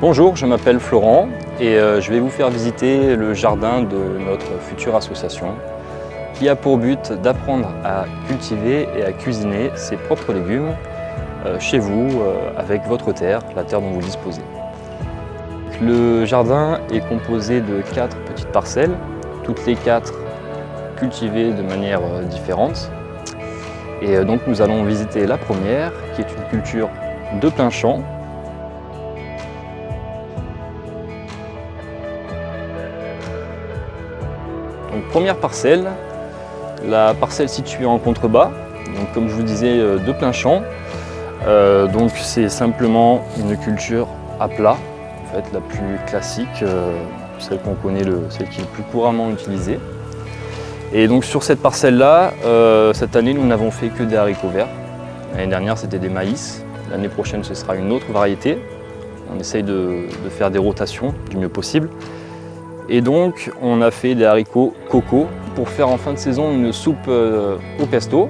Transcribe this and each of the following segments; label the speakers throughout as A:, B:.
A: Bonjour, je m'appelle Florent et je vais vous faire visiter le jardin de notre future association qui a pour but d'apprendre à cultiver et à cuisiner ses propres légumes chez vous avec votre terre, la terre dont vous disposez. Le jardin est composé de 4 petites parcelles, toutes les 4 cultivées de manière différente. Et donc nous allons visiter la première qui est une culture de plein champ. Donc, première parcelle, la parcelle située en contrebas, donc comme je vous disais de plein champ. Donc c'est simplement une culture à plat, en fait, la plus classique, celle qu'on connaît, celle qui est le plus couramment utilisée. Et donc sur cette parcelle-là, cette année nous n'avons fait que des haricots verts. L'année dernière c'était des maïs, l'année prochaine ce sera une autre variété. On essaye de faire des rotations du mieux possible. Et donc on a fait des haricots coco pour faire en fin de saison une soupe au pesto.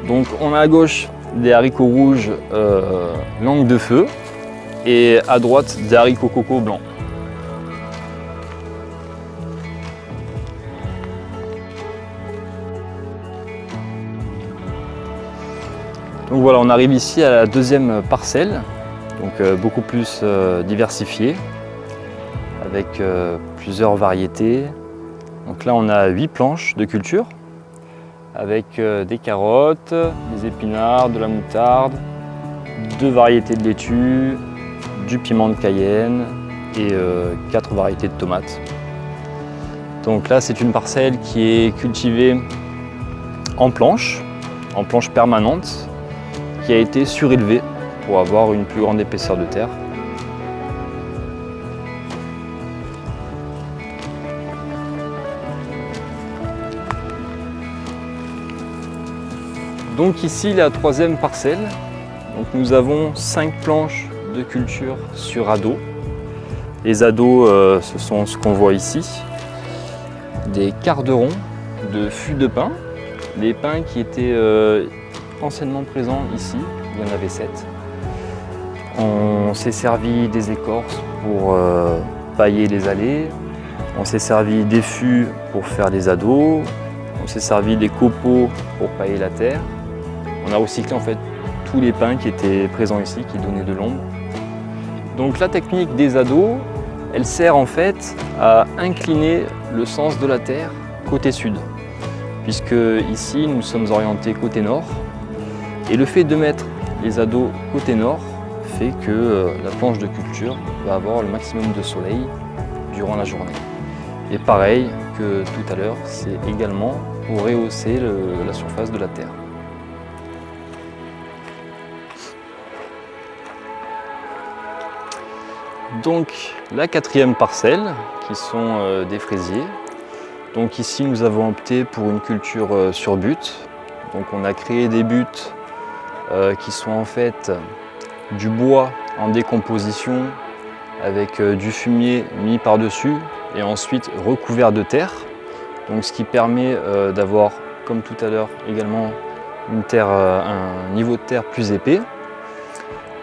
A: Donc on a à gauche des haricots rouges langue de feu et à droite des haricots coco blancs. Donc voilà, on arrive ici à la deuxième parcelle, donc beaucoup plus diversifiée, avec plusieurs variétés. Donc là on a 8 planches de culture, avec des carottes, des épinards, de la moutarde, 2 variétés de laitue, du piment de Cayenne et 4 variétés de tomates. Donc là c'est une parcelle qui est cultivée en planche permanente, qui a été surélevée pour avoir une plus grande épaisseur de terre. Donc ici la troisième parcelle, donc nous avons 5 planches de culture sur ados. Les ados, ce sont ce qu'on voit ici, des carderons de fûts de pin, des pins qui étaient anciennement présents ici, il y en avait 7. On s'est servi des écorces pour pailler les allées, on s'est servi des fûts pour faire les ados, on s'est servi des copeaux pour pailler la terre. On a recyclé en fait tous les pins qui étaient présents ici, qui donnaient de l'ombre. Donc la technique des ados, elle sert en fait à incliner le sens de la terre côté sud, puisque ici nous sommes orientés côté nord. Et le fait de mettre les ados côté nord fait que la planche de culture va avoir le maximum de soleil durant la journée. Et pareil que tout à l'heure, c'est également pour rehausser la surface de la terre. Donc la quatrième parcelle qui sont des fraisiers. Donc ici nous avons opté pour une culture sur butte. Donc on a créé des buttes qui sont en fait du bois en décomposition avec du fumier mis par-dessus et ensuite recouvert de terre. Donc ce qui permet d'avoir, comme tout à l'heure également, un niveau de terre plus épais.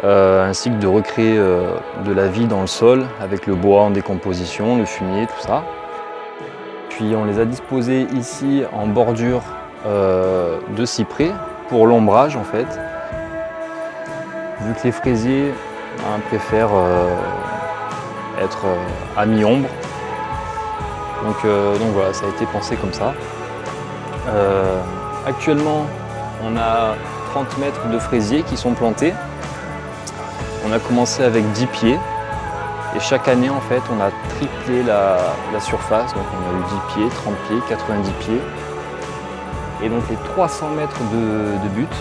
A: Ainsi que de recréer de la vie dans le sol avec le bois en décomposition, le fumier, tout ça. Puis on les a disposés ici en bordure de cyprès pour l'ombrage en fait. Vu que les fraisiers préfèrent être à mi-ombre. Donc voilà, ça a été pensé comme ça. Actuellement, on a 30 mètres de fraisiers qui sont plantés. On a commencé avec 10 pieds et chaque année en fait on a triplé la surface, donc on a eu 10 pieds, 30 pieds, 90 pieds. Et donc les 300 mètres de butte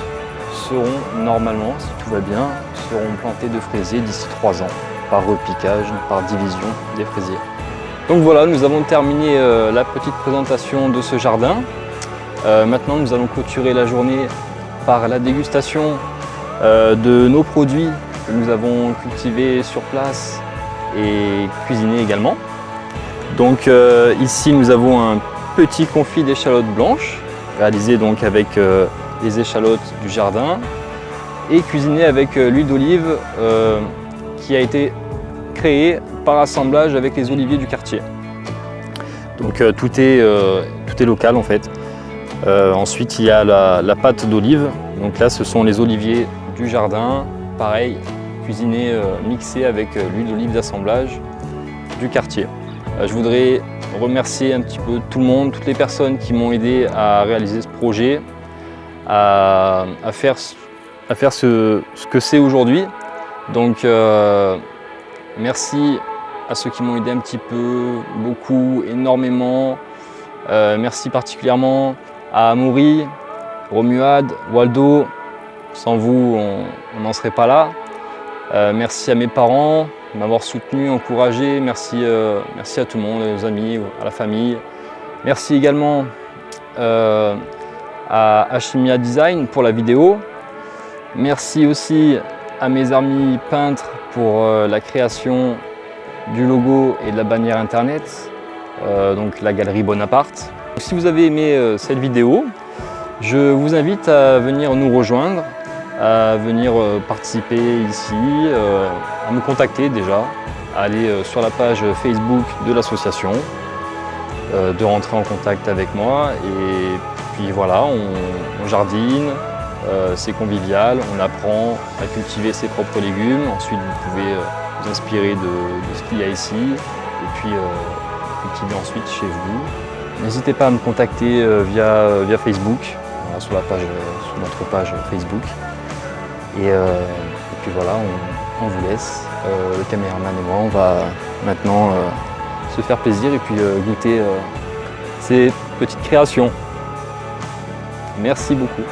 A: seront normalement, si tout va bien, seront plantés de fraisiers d'ici 3 ans, par repiquage, par division des fraisiers. Donc voilà, nous avons terminé la petite présentation de ce jardin. Maintenant nous allons clôturer la journée par la dégustation de nos produits que nous avons cultivés sur place et cuisinés également. Donc ici nous avons un petit confit d'échalotes blanches réalisé donc avec les échalotes du jardin et cuisiné avec l'huile d'olive qui a été créé par assemblage avec les oliviers du quartier. Donc tout est local en fait. Ensuite il y a la pâte d'olive. Donc là ce sont les oliviers du jardin, pareil, cuisinés, mixés avec l'huile d'olive d'assemblage du quartier. Je voudrais remercier un petit peu tout le monde, toutes les personnes qui m'ont aidé à réaliser ce projet, à faire ce que c'est aujourd'hui. Donc merci à ceux qui m'ont aidé un petit peu, beaucoup, énormément. Merci particulièrement à Amaury, Romuald, Waldo. Sans vous, on n'en serait pas là. Merci à mes parents de m'avoir soutenu, encouragé. Merci à tout le monde, aux amis, à la famille. Merci également à Alchimia Design pour la vidéo. Merci aussi à mes amis peintres pour la création du logo et de la bannière internet, donc la galerie Bonaparte. Si vous avez aimé cette vidéo, je vous invite à venir nous rejoindre, à venir participer ici, à me contacter déjà, à aller sur la page Facebook de l'association, de rentrer en contact avec moi et puis voilà, on jardine, c'est convivial, on apprend à cultiver ses propres légumes, ensuite vous pouvez vous inspirer de ce qu'il y a ici et puis cultiver ensuite chez vous. N'hésitez pas à me contacter via Facebook, sur notre page Facebook. Et puis voilà, on vous laisse. Le caméraman et moi, on va maintenant se faire plaisir et puis goûter ces petites créations. Merci beaucoup.